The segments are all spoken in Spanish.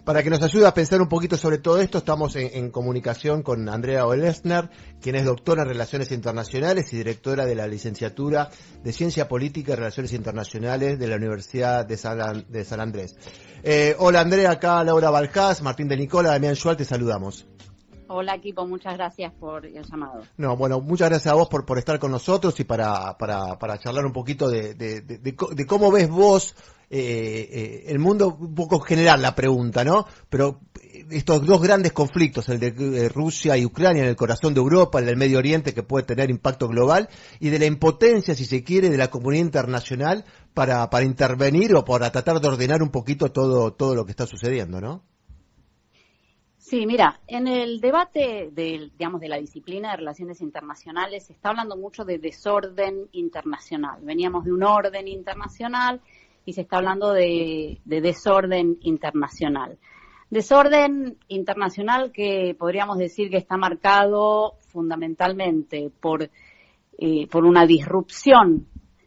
Para que nos ayude a pensar un poquito sobre todo esto, estamos en comunicación con Andrea Olesner, quien es doctora en Relaciones Internacionales y directora de la licenciatura de Ciencia Política y Relaciones Internacionales de la Universidad de San Andrés. Hola Andrea, acá Laura Balcás, Martín de Nicola, Damián Schwal, te saludamos. Hola equipo, muchas gracias por el llamado. No, bueno, muchas gracias a vos por estar con nosotros y para charlar un poquito de cómo ves vos el mundo, un poco general la pregunta, ¿no? Pero estos dos grandes conflictos, el de Rusia y Ucrania en el corazón de Europa, el del Medio Oriente que puede tener impacto global, y de la impotencia, si se quiere, de la comunidad internacional para intervenir o para tratar de ordenar un poquito todo lo que está sucediendo, ¿no? Sí, mira, en el debate de la disciplina de relaciones internacionales se está hablando mucho de desorden internacional. Veníamos de un orden internacional y se está hablando de desorden internacional. Desorden internacional que podríamos decir que está marcado fundamentalmente por una disrupción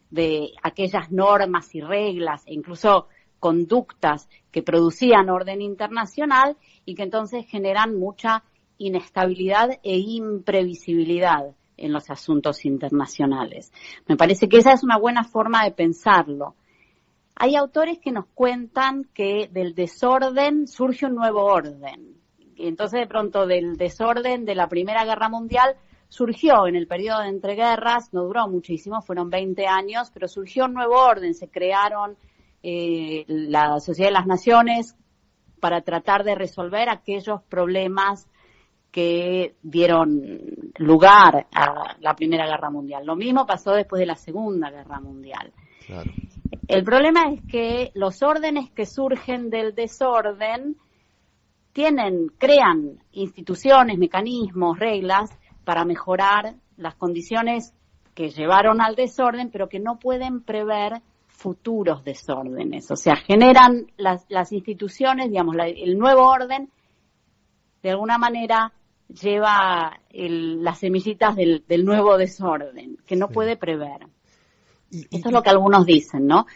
de aquellas normas y reglas e incluso conductas que producían orden internacional y que entonces generan mucha inestabilidad e imprevisibilidad en los asuntos internacionales. Me parece que esa es una buena forma de pensarlo. Hay autores que nos cuentan que del desorden surge un nuevo orden. Y entonces de pronto del desorden de la Primera Guerra Mundial surgió en el periodo de entreguerras, no duró muchísimo, fueron 20 años, pero surgió un nuevo orden, se crearon la Sociedad de las Naciones para tratar de resolver aquellos problemas que dieron lugar a la Primera Guerra Mundial. Lo mismo pasó después de la Segunda Guerra Mundial. Claro. El problema es que los órdenes que surgen del desorden crean instituciones, mecanismos, reglas para mejorar las condiciones que llevaron al desorden, pero que no pueden prever futuros desórdenes. O sea, generan las instituciones, el nuevo orden, de alguna manera lleva las semillitas del nuevo desorden, que no puede prever. Esto es lo que algunos dicen, ¿no?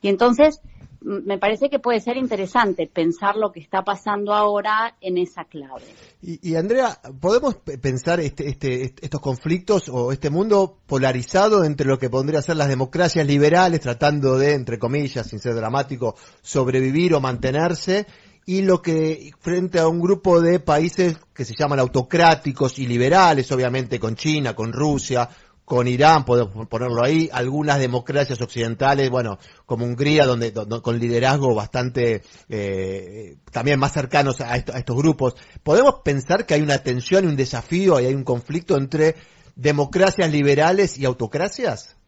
Y entonces, me parece que puede ser interesante pensar lo que está pasando ahora en esa clave. Y Andrea, ¿podemos pensar estos conflictos o este mundo polarizado entre lo que podría ser las democracias liberales, tratando de, entre comillas, sin ser dramático, sobrevivir o mantenerse, y lo que frente a un grupo de países que se llaman autocráticos y liberales, obviamente con China, con Rusia, con Irán, podemos ponerlo ahí, algunas democracias occidentales, bueno, como Hungría, donde con liderazgo bastante también más cercanos a estos grupos. ¿Podemos pensar que hay una tensión y un desafío y hay un conflicto entre democracias liberales y autocracias?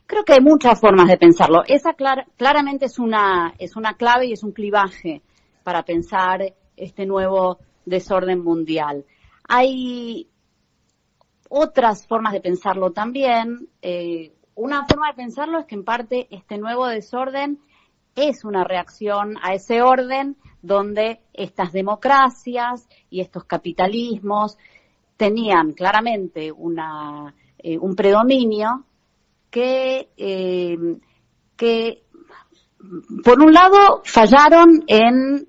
Creo que hay muchas formas de pensarlo. Esa claramente es una clave y es un clivaje para pensar este nuevo desorden mundial. Hay otras formas de pensarlo también. Una forma de pensarlo es que en parte este nuevo desorden es una reacción a ese orden donde estas democracias y estos capitalismos tenían claramente un predominio que por un lado fallaron en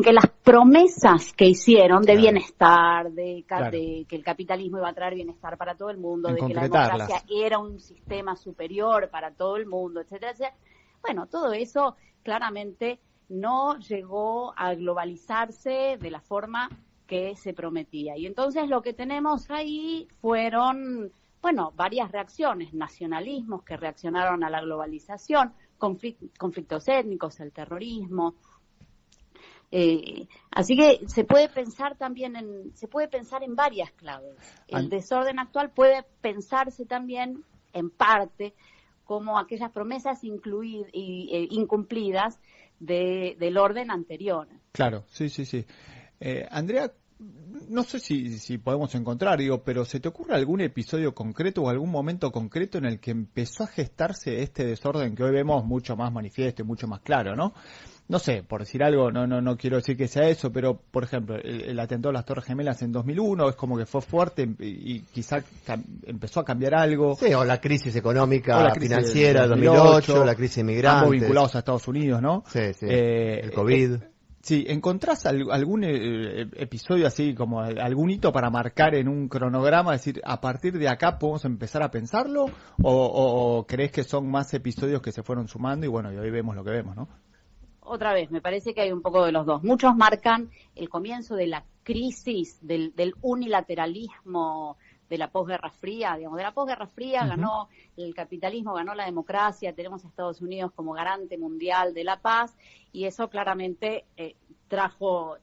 que las promesas que hicieron de bienestar, de que el capitalismo iba a traer bienestar para todo el mundo, de que la democracia era un sistema superior para todo el mundo, etcétera, etcétera. Bueno, todo eso claramente no llegó a globalizarse de la forma que se prometía. Y entonces lo que tenemos ahí fueron, varias reacciones, nacionalismos que reaccionaron a la globalización, conflictos étnicos, el terrorismo. Así que se puede pensar en varias claves. El desorden actual puede pensarse también en parte como aquellas promesas incumplidas del orden anterior. Claro, sí. Andrea, No sé si podemos encontrar, pero ¿se te ocurre algún episodio concreto o algún momento concreto en el que empezó a gestarse este desorden que hoy vemos mucho más manifiesto y mucho más claro, ¿no? No sé, por decir algo, no quiero decir que sea eso, pero, por ejemplo, el atentado a las Torres Gemelas en 2001 es como que fue fuerte y quizá empezó a cambiar algo. Sí, o la crisis económica, O la crisis financiera de del 2008, la crisis inmigrante. Ambos vinculados a Estados Unidos, ¿no? Sí, el COVID. Sí, ¿encontrás algún episodio así, como algún hito para marcar en un cronograma, decir, a partir de acá podemos empezar a pensarlo? ¿O crees que son más episodios que se fueron sumando y bueno, y hoy vemos lo que vemos, ¿no? Otra vez, me parece que hay un poco de los dos. Muchos marcan el comienzo de la crisis, del unilateralismo de la posguerra fría, digamos, de la posguerra fría ganó el capitalismo, ganó la democracia, tenemos a Estados Unidos como garante mundial de la paz, y eso claramente trajo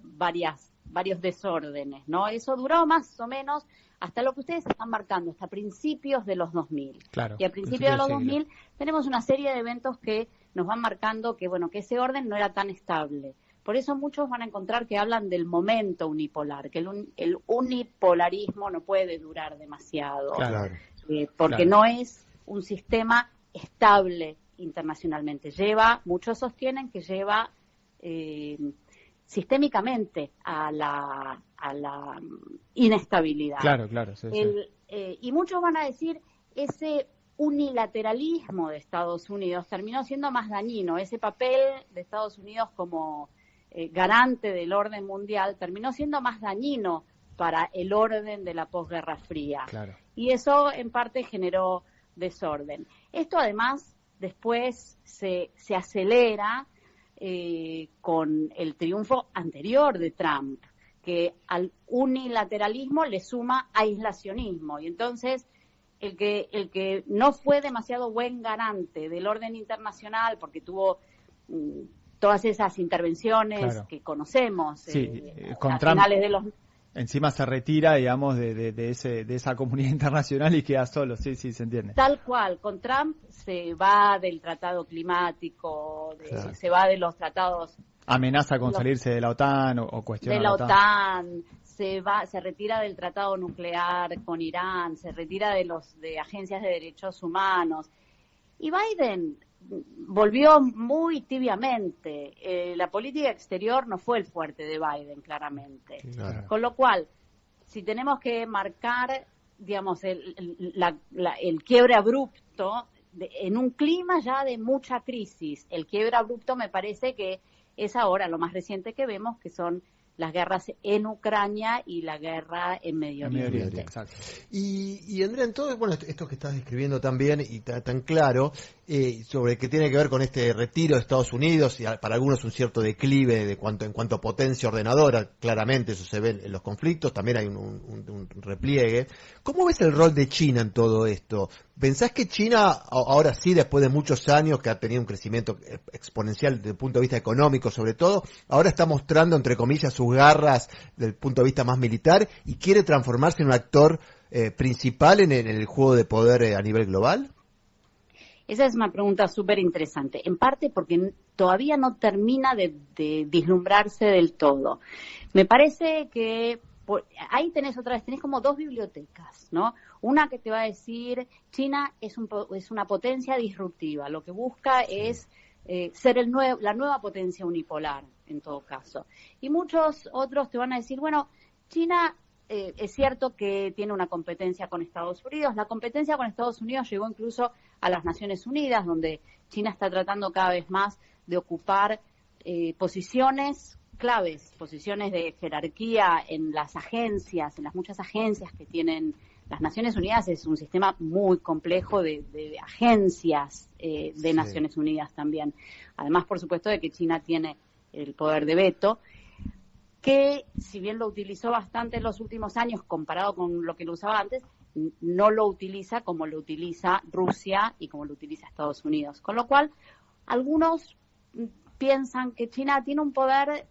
varios desórdenes, ¿no? Eso duró más o menos hasta lo que ustedes están marcando, hasta principios de los 2000. Claro, y a principios de los 2000 tenemos una serie de eventos que nos van marcando que, bueno, que ese orden no era tan estable. Por eso muchos van a encontrar que hablan del momento unipolar, que el unipolarismo no puede durar demasiado, claro. Porque no es un sistema estable internacionalmente. Muchos sostienen que lleva sistémicamente a la inestabilidad. Claro, sí. Y muchos van a decir, ese unilateralismo de Estados Unidos terminó siendo más dañino, ese papel de Estados Unidos como garante del orden mundial terminó siendo más dañino para el orden de la posguerra fría. Claro. Y eso en parte generó desorden. Esto además después se acelera con el triunfo anterior de Trump, que al unilateralismo le suma aislacionismo, y entonces el que no fue demasiado buen garante del orden internacional porque tuvo todas esas intervenciones que conocemos con a Trump, finales de los... Encima se retira, digamos, de esa comunidad internacional y queda solo, sí, se entiende. Tal cual, con Trump se va del tratado climático, se va de los tratados... Amenaza con salirse de la OTAN o cuestiona de la OTAN, se retira del tratado nuclear con Irán, se retira de agencias de derechos humanos. Y Biden volvió muy tibiamente. La política exterior no fue el fuerte de Biden, claramente. Claro. Con lo cual, si tenemos que marcar, digamos, el quiebre abrupto, en un clima ya de mucha crisis, el quiebre abrupto me parece que es ahora lo más reciente que vemos, que son las guerras en Ucrania y la guerra en Medio Oriente. Exacto. Y Andrea, entonces, bueno, esto que estás describiendo también y tan claro, sobre que tiene que ver con este retiro de Estados Unidos y para algunos un cierto declive en cuanto a potencia ordenadora, claramente eso se ve en los conflictos, también hay un repliegue. ¿Cómo ves el rol de China en todo esto? ¿Pensás que China, ahora sí, después de muchos años, que ha tenido un crecimiento exponencial desde el punto de vista económico sobre todo, ahora está mostrando, entre comillas, sus garras desde el punto de vista más militar y quiere transformarse en un actor principal en el juego de poder a nivel global? Esa es una pregunta súper interesante, en parte porque todavía no termina de vislumbrarse del todo. Me parece que ahí tenés como dos bibliotecas, ¿no? Una que te va a decir, China es una potencia disruptiva, lo que busca es ser la nueva potencia unipolar, en todo caso. Y muchos otros te van a decir, bueno, China es cierto que tiene una competencia con Estados Unidos. La competencia con Estados Unidos llegó incluso a las Naciones Unidas, donde China está tratando cada vez más de ocupar posiciones claves, posiciones de jerarquía en las agencias, en las muchas agencias que tienen las Naciones Unidas. Es un sistema muy complejo de agencias de Naciones Unidas también. Además, por supuesto, de que China tiene el poder de veto, que si bien lo utilizó bastante en los últimos años comparado con lo que lo usaba antes, no lo utiliza como lo utiliza Rusia y como lo utiliza Estados Unidos. Con lo cual, algunos piensan que China tiene un poder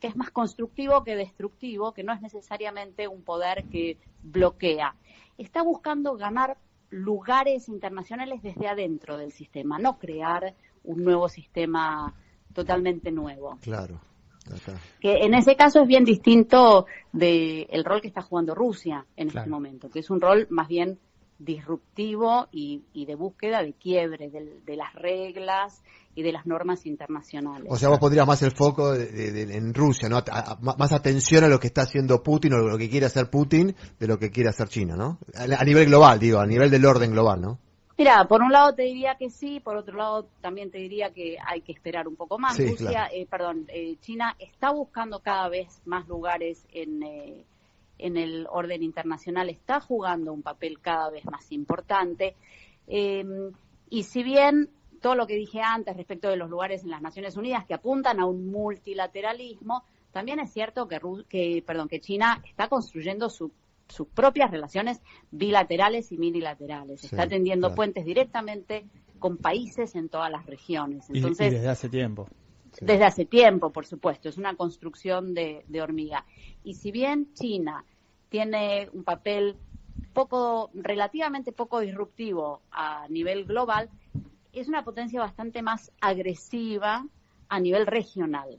que es más constructivo que destructivo, que no es necesariamente un poder que bloquea. Está buscando ganar lugares internacionales desde adentro del sistema, no crear un nuevo sistema totalmente nuevo. Claro. Que en ese caso es bien distinto del rol que está jugando Rusia en este momento, que es un rol más bien disruptivo y de búsqueda de quiebre de las reglas y de las normas internacionales. O sea, vos pondrías más el foco en Rusia, ¿no? Más atención a lo que está haciendo Putin o lo que quiere hacer Putin de lo que quiere hacer China, ¿no? A nivel global, digo, a nivel del orden global, ¿no? Mira, por un lado te diría que sí, por otro lado también te diría que hay que esperar un poco más. Sí, Rusia, claro. China está buscando cada vez más lugares en el orden internacional, está jugando un papel cada vez más importante. Y si bien todo lo que dije antes respecto de los lugares en las Naciones Unidas que apuntan a un multilateralismo, también es cierto que China está construyendo sus propias relaciones bilaterales y mililaterales. Está tendiendo puentes directamente con países en todas las regiones. Entonces, y desde hace tiempo. Sí. Desde hace tiempo, por supuesto. Es una construcción de hormiga. Y si bien China tiene un papel relativamente poco disruptivo a nivel global, es una potencia bastante más agresiva a nivel regional.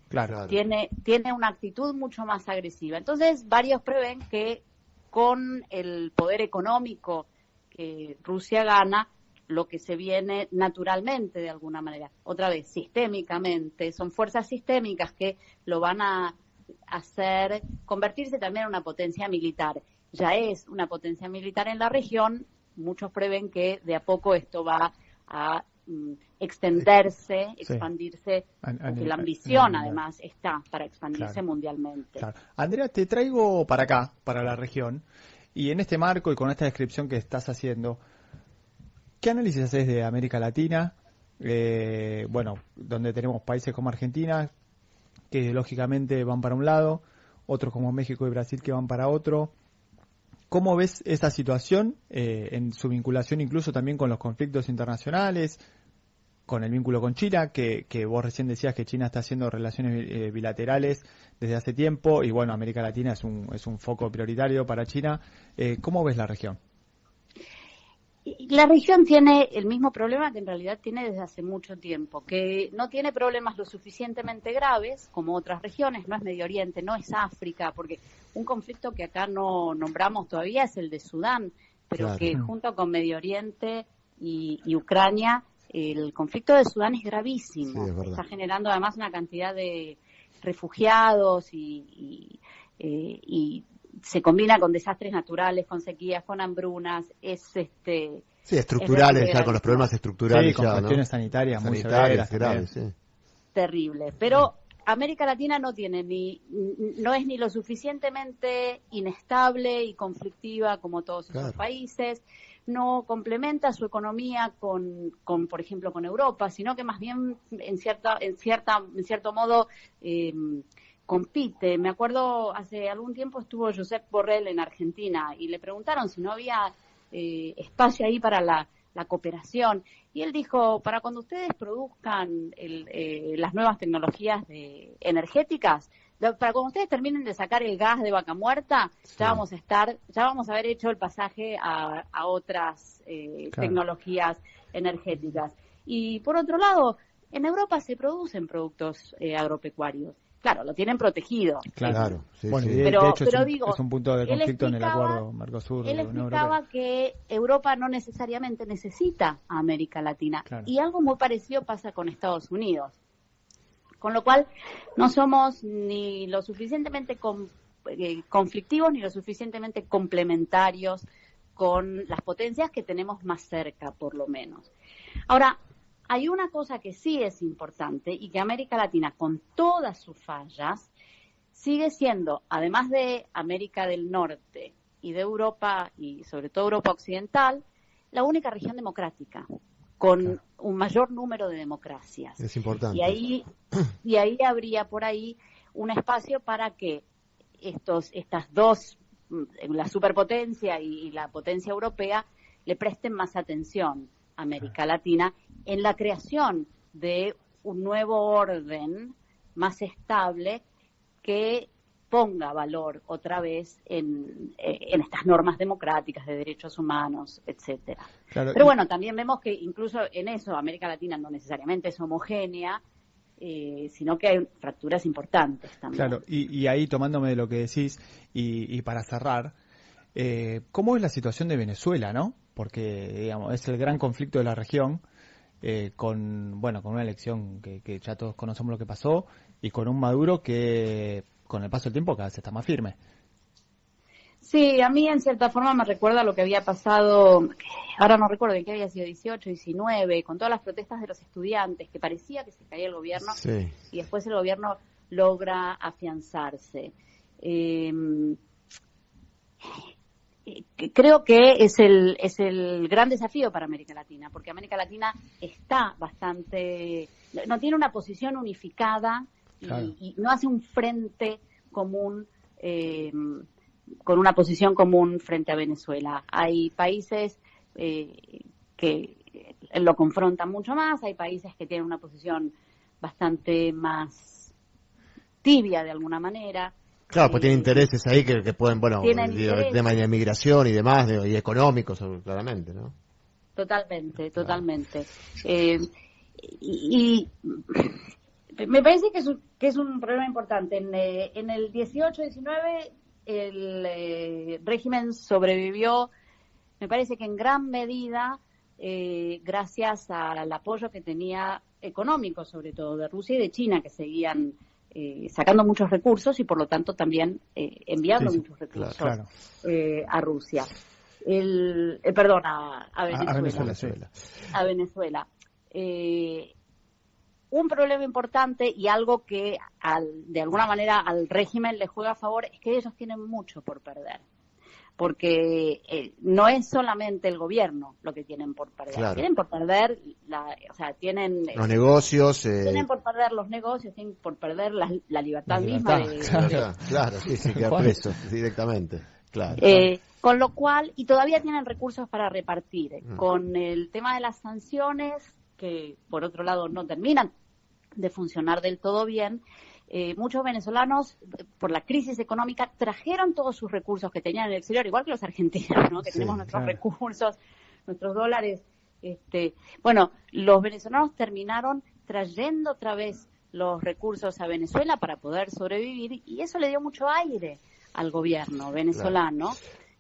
Claro. Tiene una actitud mucho más agresiva. Entonces, varios prevén que con el poder económico que Rusia gana, lo que se viene naturalmente, de alguna manera, otra vez, sistémicamente, son fuerzas sistémicas que lo van a hacer convertirse también en una potencia militar. Ya es una potencia militar en la región, muchos prevén que de a poco esto va a extenderse, expandirse, porque la ambición además está para expandirse mundialmente. Claro. Andrea, te traigo para acá, para la región, y en este marco y con esta descripción que estás haciendo, ¿qué análisis haces de América Latina? Donde tenemos países como Argentina, que lógicamente van para un lado, otros como México y Brasil que van para otro. ¿Cómo ves esa situación en su vinculación incluso también con los conflictos internacionales, con el vínculo con China, que vos recién decías que China está haciendo relaciones bilaterales desde hace tiempo y bueno, América Latina es un foco prioritario para China? ¿Cómo ves la región? La región tiene el mismo problema que en realidad tiene desde hace mucho tiempo, que no tiene problemas lo suficientemente graves como otras regiones, no es Medio Oriente, no es África, porque un conflicto que acá no nombramos todavía es el de Sudán, pero que junto con Medio Oriente y Ucrania, el conflicto de Sudán es gravísimo, está generando además una cantidad de refugiados y se combina con desastres naturales, con sequías, con hambrunas, estructurales, ya con los problemas estructurales, con cuestiones sanitarias muy severas, graves, terrible. Pero América Latina no es ni lo suficientemente inestable y conflictiva como todos esos países, no complementa su economía con por ejemplo con Europa, sino que más bien en cierto modo compite. Me acuerdo, hace algún tiempo estuvo Josep Borrell en Argentina y le preguntaron si no había espacio ahí para la cooperación. Y él dijo, para cuando ustedes produzcan las nuevas tecnologías energéticas, para cuando ustedes terminen de sacar el gas de Vaca Muerta, ya vamos a haber hecho el pasaje a otras tecnologías energéticas. Y por otro lado, en Europa se producen productos agropecuarios. Claro, lo tienen protegido. Claro. Bueno, de hecho es un punto de conflicto en el acuerdo Mercosur. Él explicaba que Europa no necesariamente necesita a América Latina. Claro. Y algo muy parecido pasa con Estados Unidos. Con lo cual, no somos ni lo suficientemente conflictivos ni lo suficientemente complementarios con las potencias que tenemos más cerca, por lo menos. Ahora, hay una cosa que sí es importante y que América Latina, con todas sus fallas, sigue siendo, además de América del Norte y de Europa, y sobre todo Europa Occidental, la única región democrática, con un mayor número de democracias. Es importante. Y ahí habría por ahí un espacio para que estas dos, la superpotencia y la potencia europea, le presten más atención a América Latina en la creación de un nuevo orden más estable que ponga valor otra vez en estas normas democráticas de derechos humanos, etcétera. Claro. Pero bueno, también vemos que incluso en eso América Latina no necesariamente es homogénea, sino que hay fracturas importantes también. Claro, y ahí tomándome de lo que decís, y para cerrar, ¿cómo es la situación de Venezuela, no? Porque, digamos, es el gran conflicto de la región, con una elección que ya todos conocemos lo que pasó, y con un Maduro que, con el paso del tiempo, cada vez está más firme. Sí, a mí en cierta forma me recuerda lo que había pasado, ahora no recuerdo en qué había sido, 18, 19, con todas las protestas de los estudiantes, que parecía que se caía el gobierno, Sí. y después el gobierno logra afianzarse. Creo que es el gran desafío para América Latina, porque América Latina está no tiene una posición unificada Claro. y no hace un frente común, con una posición común frente a Venezuela. Hay países que lo confrontan mucho más, hay países que tienen una posición bastante más tibia de alguna manera. Claro, pues tiene intereses ahí que pueden, Tienen el intereses. tema de migración y demás, y económicos, claramente, ¿no? Totalmente. Y me parece que es un problema importante. En el 18-19 el régimen sobrevivió, me parece que en gran medida gracias al apoyo que tenía económico, sobre todo de Rusia y de China, que seguían sacando muchos recursos y por lo tanto también enviando muchos recursos claro. a Rusia. Perdón, a Venezuela. A Venezuela. Un problema importante y algo que de alguna manera al régimen le juega a favor es que ellos tienen mucho por perder. Porque no es solamente el gobierno lo que tienen por perder. Claro. Tienen por perder, tienen los negocios. Tienen por perder los negocios, tienen por perder la libertad misma. Claro, sí, queda preso directamente. Claro. Con lo cual, y todavía tienen recursos para repartir. Con el tema de las sanciones, que por otro lado no terminan de funcionar del todo bien, muchos venezolanos, por la crisis económica, trajeron todos sus recursos que tenían en el exterior, igual que los argentinos, ¿no? Que tenemos nuestros recursos, nuestros dólares. Los venezolanos terminaron trayendo otra vez los recursos a Venezuela para poder sobrevivir, y eso le dio mucho aire al gobierno venezolano,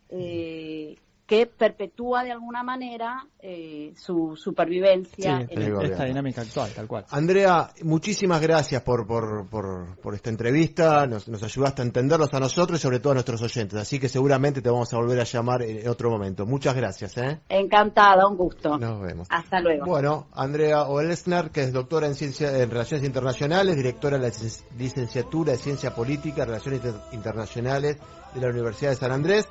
que perpetúa de alguna manera su supervivencia en esta dinámica actual, tal cual. Andrea, muchísimas gracias por esta entrevista, nos ayudaste a entenderlos a nosotros y sobre todo a nuestros oyentes, así que seguramente te vamos a volver a llamar en otro momento. Muchas gracias. Encantada, un gusto. Nos vemos. Hasta luego. Bueno, Andrea Oelsner, que es doctora en Relaciones Internacionales, directora de la licenciatura de Ciencia Política y Relaciones Internacionales de la Universidad de San Andrés.